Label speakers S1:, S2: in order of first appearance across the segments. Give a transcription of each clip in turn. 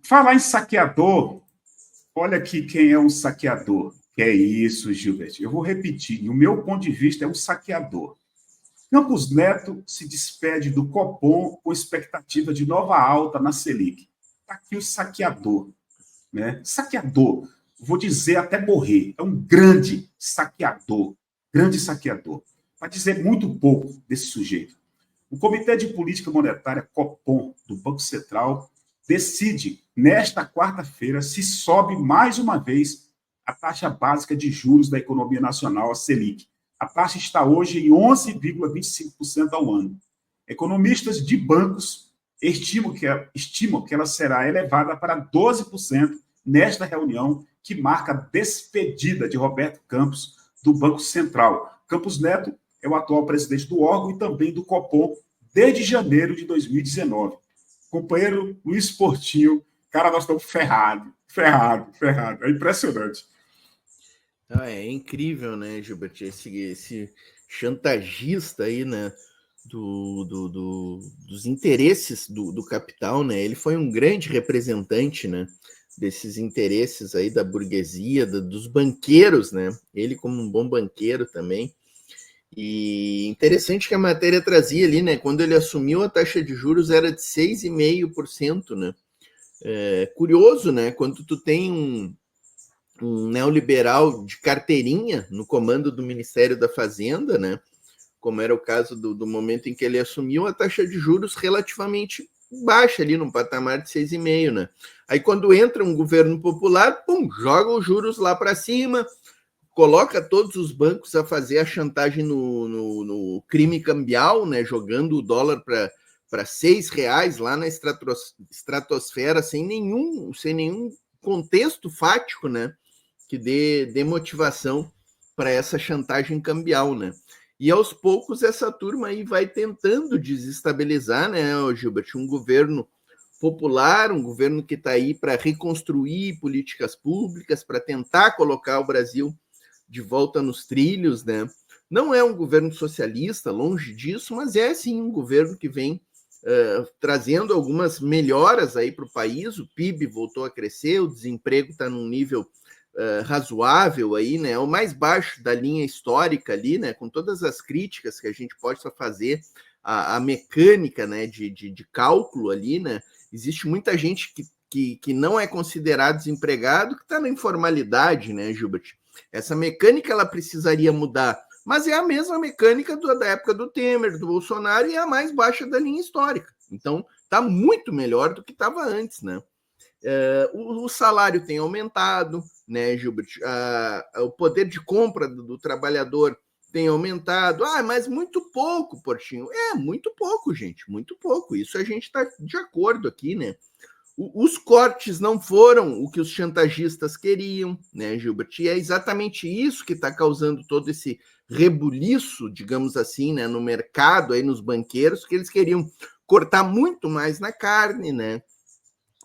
S1: Falar em saqueador, olha aqui quem é um saqueador. Que é isso, Gilberto? Eu vou repetir. O meu ponto de vista é um saqueador. Campos Neto se despede do Copom com expectativa de nova alta na Selic. Está aqui o saqueador. Né? Saqueador, vou dizer até morrer. É um grande saqueador. Grande saqueador. Para dizer muito pouco desse sujeito. O Comitê de Política Monetária, Copom, do Banco Central, decide, nesta quarta-feira, se sobe mais uma vez a taxa básica de juros da economia nacional, a Selic. A taxa está hoje em 11,25% ao ano. Economistas de bancos estimam que ela será elevada para 12% nesta reunião que marca a despedida de Roberto Campos do Banco Central. Campos Neto é o atual presidente do órgão e também do Copom desde janeiro de 2019. Companheiro Luiz Portinho, cara, nós estamos ferrados. É impressionante.
S2: É incrível, né, Gilbert? Esse chantagista aí, né, dos interesses do capital, né? Ele foi um grande representante, né, desses interesses aí da burguesia, dos banqueiros, né? Ele como um bom banqueiro também. E interessante que a matéria trazia ali, né? Quando ele assumiu, a taxa de juros era de 6,5%, né? Curioso, né? Quando tu tem um neoliberal de carteirinha no comando do Ministério da Fazenda, né? Como era o caso do momento em que ele assumiu, a taxa de juros relativamente baixa ali, num patamar de 6,5%, né? Aí quando entra um governo popular, pum, joga os juros lá para cima, coloca todos os bancos a fazer a chantagem no crime cambial, né? Jogando o dólar para R$ 6 lá na estratosfera, sem nenhum contexto fático, né? Que dê motivação para essa chantagem cambial, né? E aos poucos essa turma aí vai tentando desestabilizar, né, Gilbert, um governo popular, um governo que está aí para reconstruir políticas públicas, para tentar colocar o Brasil de volta nos trilhos, né? Não é um governo socialista, longe disso, mas é sim um governo que vem trazendo algumas melhoras aí para o país. O PIB voltou a crescer, o desemprego está num nível razoável aí, né? É o mais baixo da linha histórica ali, né? Com todas as críticas que a gente possa fazer à mecânica, né? De cálculo ali, né? Existe muita gente que não é considerado desempregado, que está na informalidade, né, Gilbert? Essa mecânica ela precisaria mudar, mas é a mesma mecânica da época do Temer, do Bolsonaro, e é a mais baixa da linha histórica. Então, está muito melhor do que estava antes, né? O salário tem aumentado, né, Gilbert? O poder de compra do trabalhador tem aumentado. Mas muito pouco, Portinho. Muito pouco, gente, muito pouco. Isso a gente está de acordo aqui, né? Os cortes não foram o que os chantagistas queriam, né, Gilbert? E é exatamente isso que está causando todo esse rebuliço, digamos assim, né, no mercado, aí nos banqueiros, que eles queriam cortar muito mais na carne, né?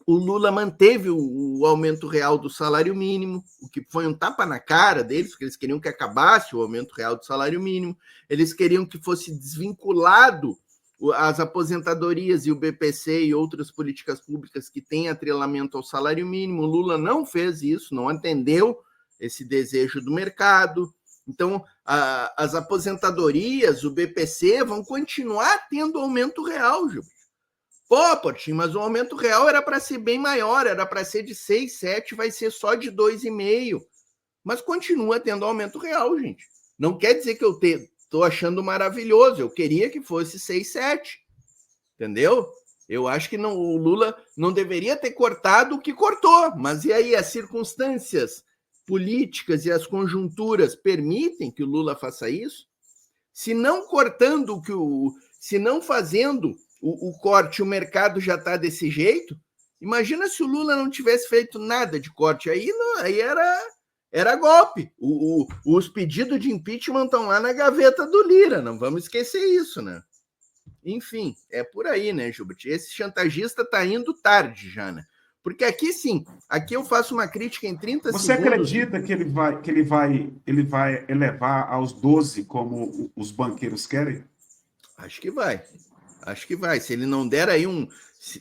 S2: O Lula manteve o aumento real do salário mínimo, o que foi um tapa na cara deles, porque eles queriam que acabasse o aumento real do salário mínimo, eles queriam que fosse desvinculado as aposentadorias e o BPC e outras políticas públicas que têm atrelamento ao salário mínimo. O Lula não fez isso, não atendeu esse desejo do mercado. Então, as aposentadorias, o BPC, vão continuar tendo aumento real, Gil. Pô, Portinho, mas o aumento real era para ser bem maior, era para ser de 6, 7, vai ser só de 2,5. Mas continua tendo aumento real, gente. Não quer dizer que eu estou achando maravilhoso, eu queria que fosse 6, 7. Entendeu? Eu acho que o Lula não deveria ter cortado o que cortou, mas e aí as circunstâncias políticas e as conjunturas permitem que o Lula faça isso? Se não cortando se não fazendo o corte, o mercado já está desse jeito. Imagina se o Lula não tivesse feito nada de corte. Aí era golpe. Os pedidos de impeachment estão lá na gaveta do Lira. Não vamos esquecer isso, né? Enfim, é por aí, né, Gilbert? Esse chantagista está indo tarde já, né? Porque aqui sim, aqui eu faço uma crítica em 30
S1: Você
S2: segundos.
S1: Você acredita que ele vai elevar aos 12 como os banqueiros querem?
S2: Acho que vai. Se ele não der aí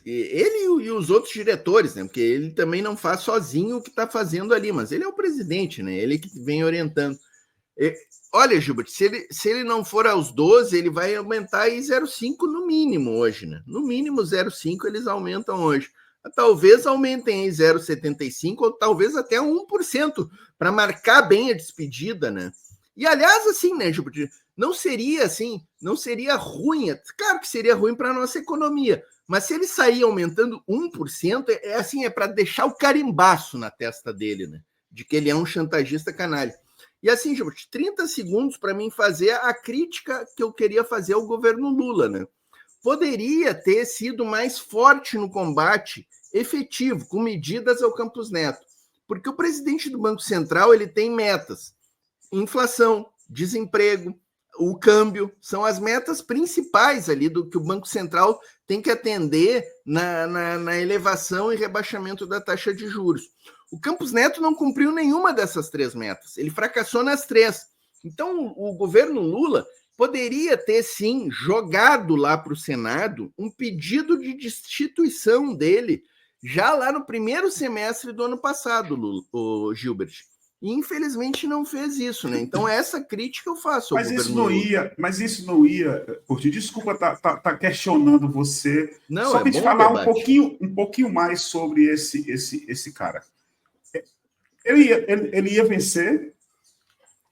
S2: Ele e os outros diretores, né? Porque ele também não faz sozinho o que está fazendo ali, mas ele é o presidente, né? Ele que vem orientando. Olha, Gilbert, se ele não for aos 12, ele vai aumentar aí 0,5 no mínimo hoje, né? No mínimo 0,5 eles aumentam hoje. Talvez aumentem em 0,75 ou talvez até 1% para marcar bem a despedida, né? E aliás, assim, né, Gilbert, não seria ruim, claro que seria ruim para a nossa economia, mas se ele sair aumentando 1%, é para deixar o carimbaço na testa dele, né? De que ele é um chantagista canalha. E assim, Gilbert, 30 segundos para mim fazer a crítica que eu queria fazer ao governo Lula, né? Poderia ter sido mais forte no combate efetivo, com medidas ao Campos Neto, porque o presidente do Banco Central ele tem metas: inflação, desemprego, o câmbio, são as metas principais ali do que o Banco Central tem que atender na elevação e rebaixamento da taxa de juros. O Campos Neto não cumpriu nenhuma dessas 3 metas, ele fracassou nas 3. Então, o governo Lula poderia ter, sim, jogado lá para o Senado um pedido de destituição dele já lá no primeiro semestre do ano passado, o Gilbert. E, infelizmente, não fez isso, né? Então, essa crítica eu faço ao governo Lula.
S1: Mas isso não ia, Curti, desculpa tá questionando você,
S2: não,
S1: só para te falar um pouquinho mais sobre esse cara. Ele ia vencer,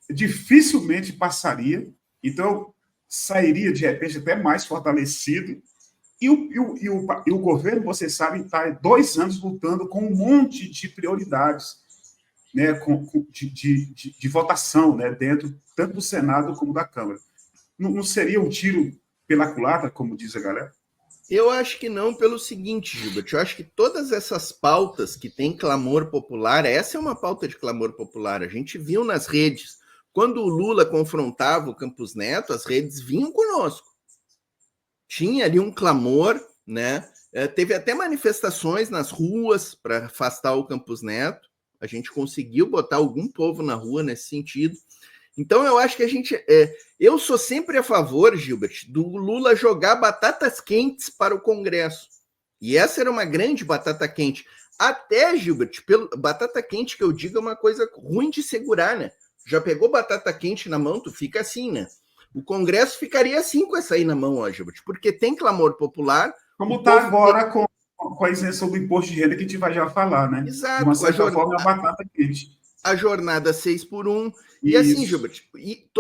S1: dificilmente passaria, então sairia de repente até mais fortalecido. E o governo, você sabe, está há 2 anos lutando com um monte de prioridades, né, de votação, né, dentro tanto do Senado como da Câmara. Não seria um tiro pela culatra, como diz a galera?
S2: Eu acho que não, pelo seguinte, Gilbert, eu acho que todas essas pautas que tem clamor popular, essa é uma pauta de clamor popular, a gente viu nas redes, quando o Lula confrontava o Campos Neto, as redes vinham conosco. Tinha ali um clamor, né? Teve até manifestações nas ruas para afastar o Campos Neto, a gente conseguiu botar algum povo na rua nesse sentido. Então, eu acho que eu sou sempre a favor, Gilbert, do Lula jogar batatas quentes para o Congresso. E essa era uma grande batata quente. Até, Gilbert, batata quente que eu digo é uma coisa ruim de segurar, né? Já pegou batata quente na mão, tu fica assim, né? O Congresso ficaria assim com essa aí na mão, ó, Gilbert, porque tem clamor popular.
S1: Como está agora com a isenção do imposto de renda que a gente vai já falar, né?
S2: Exato.
S1: De uma certa forma, é uma batata quente.
S2: A jornada 6x1. E assim, Gilbert,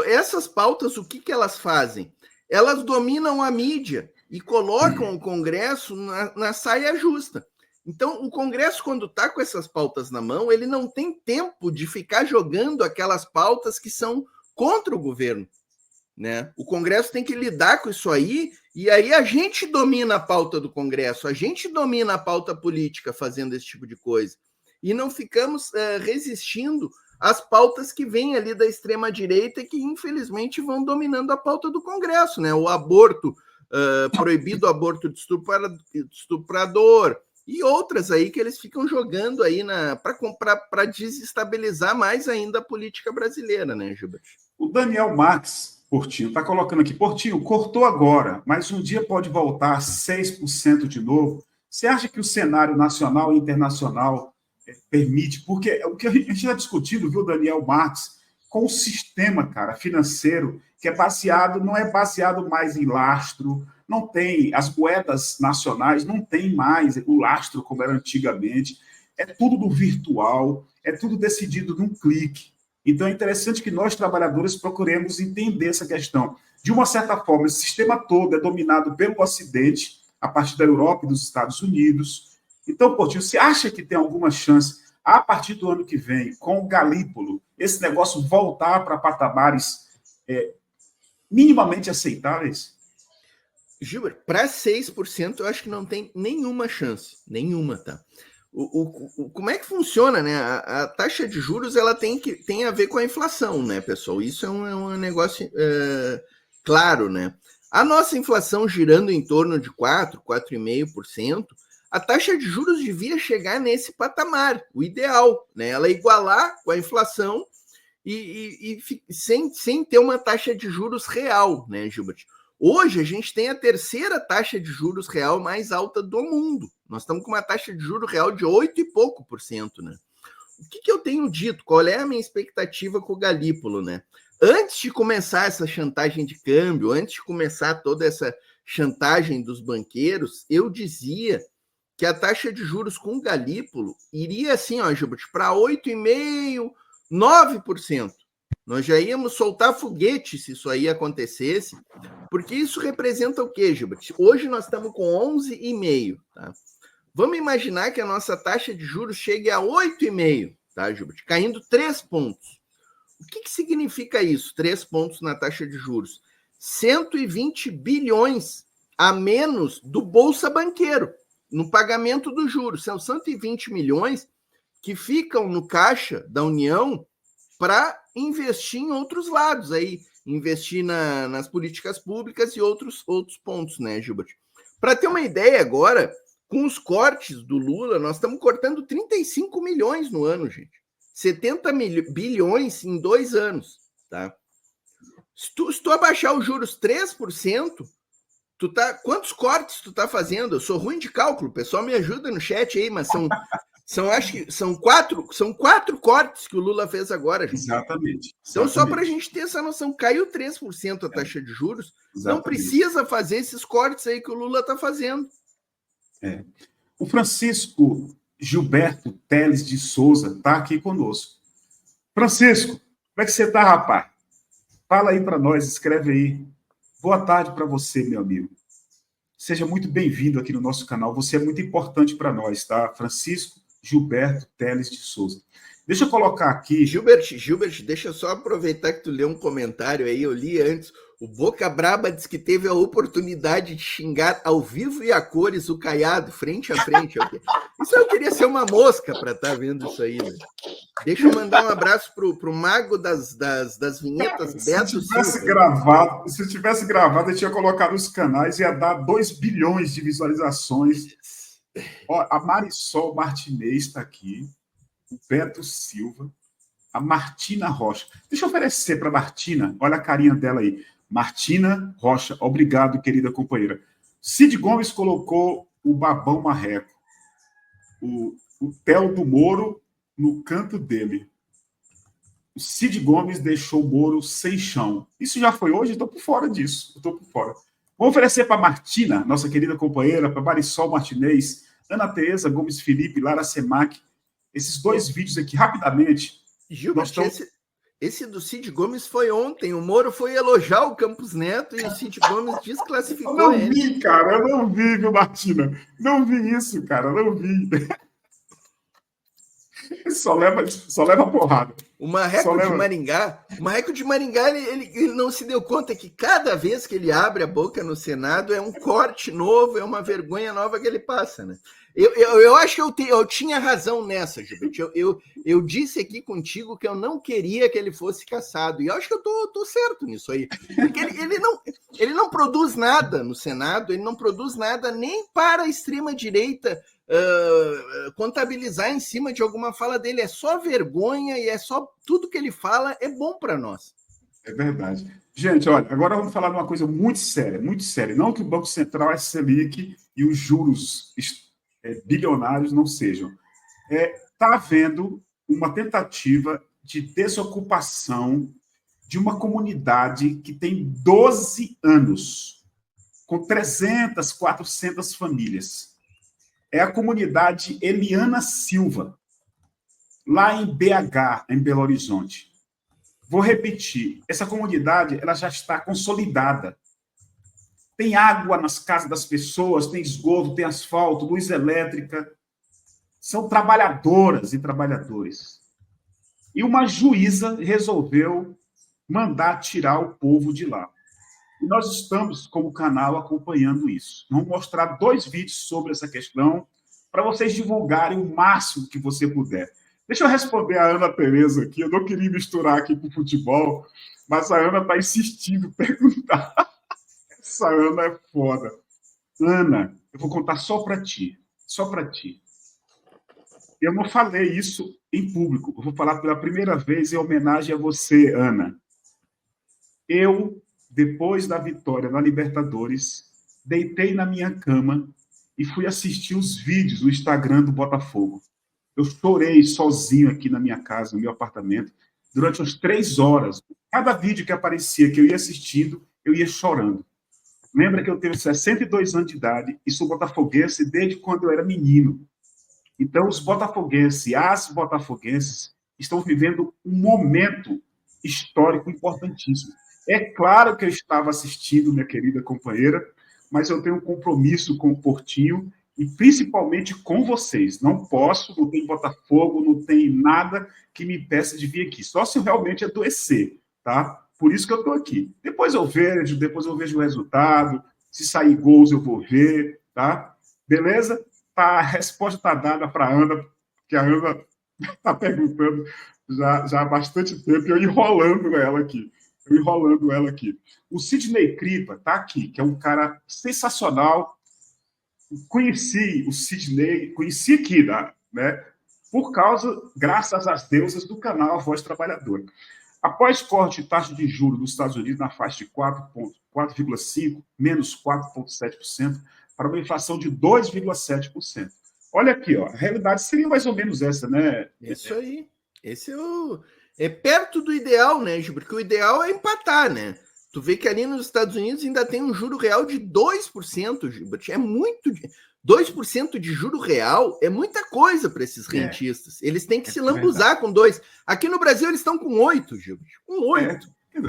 S2: essas pautas, o que elas fazem? Elas dominam a mídia e colocam o Congresso na saia justa. Então, o Congresso, quando está com essas pautas na mão, ele não tem tempo de ficar jogando aquelas pautas que são contra o governo, né? O Congresso tem que lidar com isso aí, e aí a gente domina a pauta do Congresso, a gente domina a pauta política fazendo esse tipo de coisa. E não ficamos resistindo às pautas que vêm ali da extrema-direita e que, infelizmente, vão dominando a pauta do Congresso, né? O aborto, proibido o aborto de estuprador, e outras aí que eles ficam jogando aí para desestabilizar mais ainda a política brasileira, né, Gilbert?
S1: O Daniel Marques, Portinho, está colocando aqui, Portinho, cortou agora, mas um dia pode voltar a 6% de novo. Você acha que o cenário nacional e internacional permite? Porque o que a gente está discutindo, viu, Daniel Marques, com o sistema, cara, financeiro, que é baseado, não é baseado mais em lastro, não tem, as moedas nacionais não tem mais o lastro como era antigamente, é tudo do virtual, é tudo decidido num clique. Então, é interessante que nós, trabalhadores, procuremos entender essa questão. De uma certa forma, esse sistema todo é dominado pelo Ocidente, a partir da Europa e dos Estados Unidos. Então, Portinho, você acha que tem alguma chance, a partir do ano que vem, com o Galípolo, esse negócio voltar para patamares minimamente aceitáveis?
S2: Gilbert, para 6%, eu acho que não tem nenhuma chance. Nenhuma, tá? Como é que funciona, né? A taxa de juros ela tem a ver com a inflação, né, pessoal? Isso é um negócio claro, né? A nossa inflação girando em torno de 4,5%, a taxa de juros devia chegar nesse patamar, o ideal, né? Ela igualar com a inflação e sem ter uma taxa de juros real, né, Gilbert? Hoje, a gente tem a terceira taxa de juros real mais alta do mundo. Nós estamos com uma taxa de juros real de 8 e pouco por cento, né? O que eu tenho dito? Qual é a minha expectativa com o Galípolo, né? Antes de começar essa chantagem de câmbio, antes de começar toda essa chantagem dos banqueiros, eu dizia que a taxa de juros com o Galípolo iria assim, ó, Gilbert, para 8,5%, 9%. Nós já íamos soltar foguete se isso aí acontecesse, porque isso representa o quê, Gilbert? Hoje nós estamos com 11,5%, tá? Vamos imaginar que a nossa taxa de juros chegue a 8,5%, tá, Gilbert? Caindo 3 pontos. O que significa isso? 3 pontos na taxa de juros. 120 bilhões a menos do Bolsa Banqueiro, no pagamento dos juros. São 120 milhões que ficam no caixa da União para investir em outros lados, aí, investir nas políticas públicas e outros pontos, né, Gilbert? Para ter uma ideia agora, com os cortes do Lula, nós estamos cortando 35 milhões no ano, gente. 70 bilhões em 2 anos, tá? Se tu abaixar os juros 3%, quantos cortes tu tá fazendo? Eu sou ruim de cálculo, o pessoal me ajuda no chat aí, mas acho que são quatro cortes que o Lula fez agora, gente.
S1: Exatamente.
S2: Então, só para a gente ter essa noção, caiu 3% a taxa de juros, não precisa fazer esses cortes aí que o Lula está fazendo.
S1: O Francisco Gilberto Teles de Souza está aqui conosco. Francisco, como é que você está, rapaz? Fala aí para nós, escreve aí. Boa tarde para você, meu amigo. Seja muito bem-vindo aqui no nosso canal. Você é muito importante para nós, tá? Francisco Gilberto Teles de Souza. Deixa eu colocar aqui...
S2: Gilbert, deixa eu só aproveitar que tu leu um comentário aí, eu li antes. O Boca Braba disse que teve a oportunidade de xingar ao vivo e a cores o Caiado, frente a frente. Isso eu queria ser uma mosca para estar vendo isso aí, né? Deixa eu mandar um abraço pro mago das vinhetas, Beto Silva.
S1: Se eu tivesse gravado, eu tinha colocado nos canais, ia dar 2 bilhões de visualizações. Ó, a Marisol Martinez está aqui, o Beto Silva, a Martina Rocha. Deixa eu oferecer para a Martina, olha a carinha dela aí. Martina Rocha, obrigado, querida companheira. Cid Gomes colocou o Babão Marreco, o Theo do Moro no canto dele. O Cid Gomes deixou o Moro sem chão. Isso já foi hoje? Estou por fora disso. Estou por fora. Vou oferecer para a Martina, nossa querida companheira, para Marisol Martinez, Ana Tereza Gomes Felipe, Lara Semac, esses 2 vídeos aqui, rapidamente.
S2: Gilbert, esse do Cid Gomes foi ontem. O Moro foi elogiar o Campos Neto e o Cid Gomes desclassificou ele.
S1: Eu não vi, cara. Eu não vi, viu, Martina? Não vi isso, cara. Não vi. Só leva porrada.
S2: O Marreco de Maringá, ele não se deu conta que cada vez que ele abre a boca no Senado é um corte novo, é uma vergonha nova que ele passa, né? Eu acho que eu tinha razão nessa, Gilberto. Eu disse aqui contigo que eu não queria que ele fosse cassado. E eu acho que eu tô certo nisso aí. Porque ele não produz nada no Senado, ele não produz nada nem para a extrema-direita contabilizar em cima de alguma fala dele. É só vergonha e é só tudo que ele fala é bom para nós.
S1: É verdade. Gente, olha, agora vamos falar de uma coisa muito séria, muito séria. Não que o Banco Central é Selic e os juros bilionários não sejam. Está havendo uma tentativa de desocupação de uma comunidade que tem 12 anos, com 300, 400 famílias. É a comunidade Eliana Silva, lá em BH, em Belo Horizonte. Vou repetir, essa comunidade ela já está consolidada. Tem água nas casas das pessoas, tem esgoto, tem asfalto, luz elétrica. São trabalhadoras e trabalhadores. E uma juíza resolveu mandar tirar o povo de lá. E nós estamos, como canal, acompanhando isso. Vamos mostrar 2 vídeos sobre essa questão para vocês divulgarem o máximo que você puder. Deixa eu responder a Ana Tereza aqui. Eu não queria misturar aqui com o futebol, mas a Ana está insistindo em perguntar. Essa Ana é foda. Ana, eu vou contar só para ti. Só para ti. Eu não falei isso em público. Eu vou falar pela primeira vez em homenagem a você, Ana. Eu depois da vitória na Libertadores, deitei na minha cama e fui assistir os vídeos no Instagram do Botafogo. Eu chorei sozinho aqui na minha casa, no meu apartamento, durante umas 3 horas. Cada vídeo que aparecia, que eu ia assistindo, eu ia chorando. Lembra que eu tenho 62 anos de idade e sou botafoguense desde quando eu era menino. Então, os botafoguenses e as botafoguenses estão vivendo um momento histórico importantíssimo. É claro que eu estava assistindo, minha querida companheira, mas eu tenho um compromisso com o Portinho e principalmente com vocês. Não posso, não tem Botafogo, não tem nada que me impeça de vir aqui. Só se eu realmente adoecer, tá? Por isso que eu estou aqui. Depois eu vejo o resultado. Se sair gols, eu vou ver, tá? Beleza? Tá, a resposta está dada para a Ana, que a Ana está perguntando já há bastante tempo, eu enrolando ela aqui. O Sidney Cripa está aqui, que é um cara sensacional. Conheci o Sidney, conheci aqui, né? Graças às deusas do canal A Voz Trabalhadora. Após corte de taxa de juros dos Estados Unidos na faixa de 4,5%, menos 4,7%, para uma inflação de 2,7%. Olha aqui, ó, a realidade seria mais ou menos essa, né?
S2: Isso aí. Esse é perto do ideal, né, Gil? Porque o ideal é empatar, né? Tu vê que ali nos Estados Unidos ainda tem um juro real de 2%, Gilbert. É muito. 2% de juro real é muita coisa para esses rentistas. Eles têm que se lambuzar com 2%. Aqui no Brasil eles estão com 8%, Gilbert. Com 8%.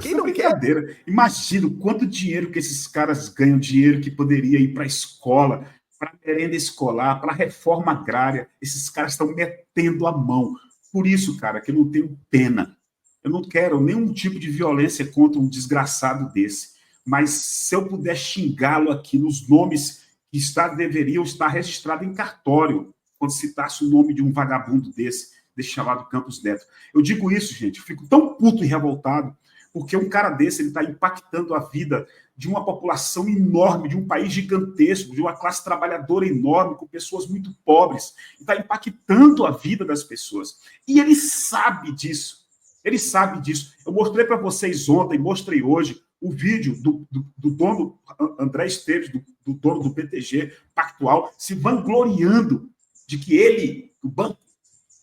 S1: Quem não quer? Imagina o quanto dinheiro que esses caras ganham, dinheiro que poderia ir para a escola, para a merenda escolar, para a reforma agrária. Esses caras estão metendo a mão. Por isso, cara, que eu não tenho pena. Eu não quero nenhum tipo de violência contra um desgraçado desse. Mas se eu puder xingá-lo aqui nos nomes que deveriam estar registrados em cartório, quando citasse o nome de um vagabundo desse chamado Campos Neto. Eu digo isso, gente, eu fico tão puto e revoltado, porque um cara desse está impactando a vida de uma população enorme, de um país gigantesco, de uma classe trabalhadora enorme, com pessoas muito pobres, está impactando a vida das pessoas. E ele sabe disso. Ele sabe disso. Eu mostrei para vocês ontem, mostrei hoje, o vídeo do dono, André Esteves, do dono do BTG Pactual, se vangloriando de que ele, o banco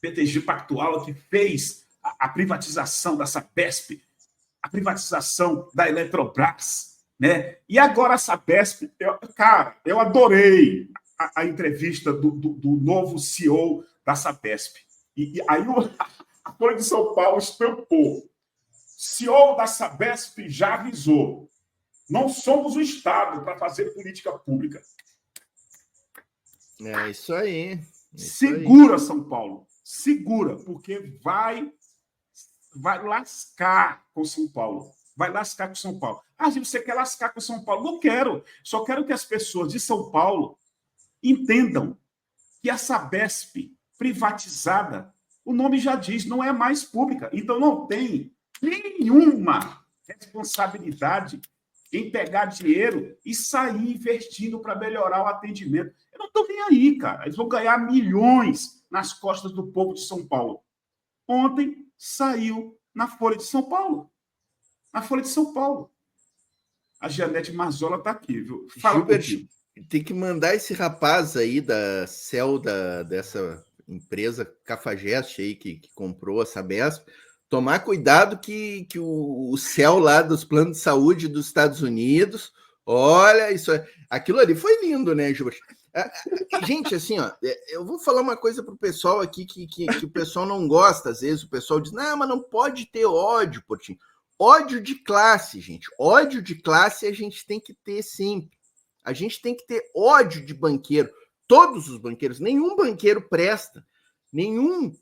S1: BTG Pactual, que fez a privatização da Sabesp, a privatização da Eletrobras, né? E agora a Sabesp, eu adorei a entrevista do novo CEO da Sabesp. E aí a Folha de São Paulo estampou. CEO da Sabesp já avisou. Não somos o Estado para fazer política pública.
S2: É isso aí.
S1: Segura, São Paulo. Segura, porque vai lascar com São Paulo. Vai lascar com São Paulo. Você quer lascar com São Paulo? Não quero. Só quero que as pessoas de São Paulo entendam que a Sabesp privatizada, o nome já diz, não é mais pública. Então não tem nenhuma responsabilidade em pegar dinheiro e sair investindo para melhorar o atendimento. Eu não estou nem aí, cara. Eles vão ganhar milhões nas costas do povo de São Paulo. Ontem saiu na Folha de São Paulo. Na Folha de São Paulo. A Janete Marzola está aqui, viu?
S2: Fala, Gilbert, tem que mandar esse rapaz aí da CEL, dessa empresa Cafajeste aí que comprou a Sabesp, tomar cuidado que o CEL lá dos planos de saúde dos Estados Unidos, olha, aquilo ali foi lindo, né, Gilbert? Gente, assim, ó, eu vou falar uma coisa pro pessoal aqui que o pessoal não gosta, às vezes o pessoal diz, não, mas não pode ter ódio, Portinho. Ódio de classe, gente. Ódio de classe a gente tem que ter sempre. A gente tem que ter ódio de banqueiro. Todos os banqueiros, nenhum banqueiro presta, nenhum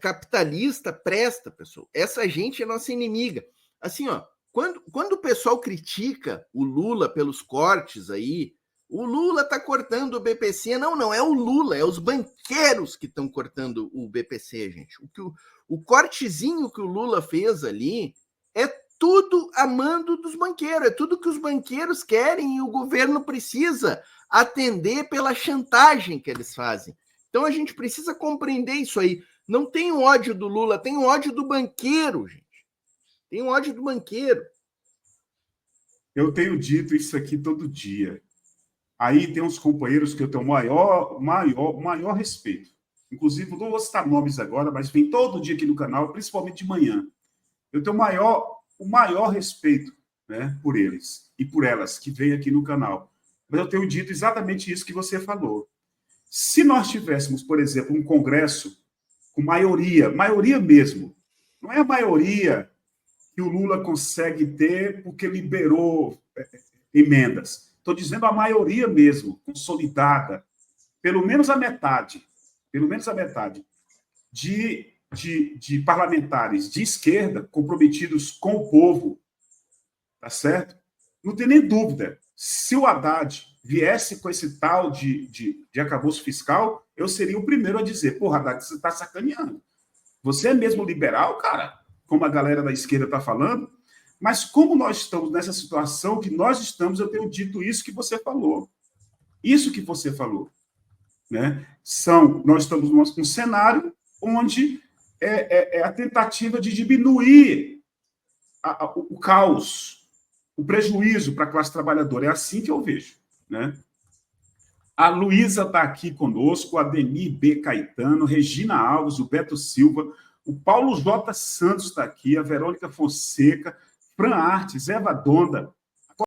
S2: capitalista presta, pessoal. Essa gente é nossa inimiga. Assim, ó, quando o pessoal critica o Lula pelos cortes aí, o Lula está cortando o BPC. Não é o Lula, é os banqueiros que estão cortando o BPC, gente. O cortezinho que o Lula fez ali é tudo a mando dos banqueiros, é tudo que os banqueiros querem e o governo precisa atender pela chantagem que eles fazem. Então a gente precisa compreender isso aí. Não tem o ódio do Lula, tem o ódio do banqueiro, gente. Tem o ódio do banqueiro.
S1: Eu tenho dito isso aqui todo dia. Aí tem uns companheiros que eu tenho maior respeito. Inclusive, não vou citar nomes agora, mas vem todo dia aqui no canal, principalmente de manhã. Eu tenho o maior respeito, né, por eles e por elas que vêm aqui no canal. Mas eu tenho dito exatamente isso que você falou. Se nós tivéssemos, por exemplo, um congresso com maioria mesmo, não é a maioria que o Lula consegue ter porque liberou emendas. Estou dizendo a maioria mesmo, consolidada, pelo menos a metade de parlamentares de esquerda comprometidos com o povo, tá certo? Não tem nem dúvida. Se o Haddad viesse com esse tal de arcabouço fiscal, eu seria o primeiro a dizer, porra, Haddad, você está sacaneando. Você é mesmo liberal, cara? Como a galera da esquerda está falando? Mas como nós estamos nessa situação que nós estamos, eu tenho dito isso que você falou. Isso que você falou. Né? Nós estamos num cenário onde é a tentativa de diminuir o caos, o prejuízo para a classe trabalhadora. É assim que eu vejo. Né? A Luísa está aqui conosco, a Ademir B. Caetano, Regina Alves, o Beto Silva, o Paulo J. Santos está aqui, a Verônica Fonseca, Fran Artes, Eva Donda,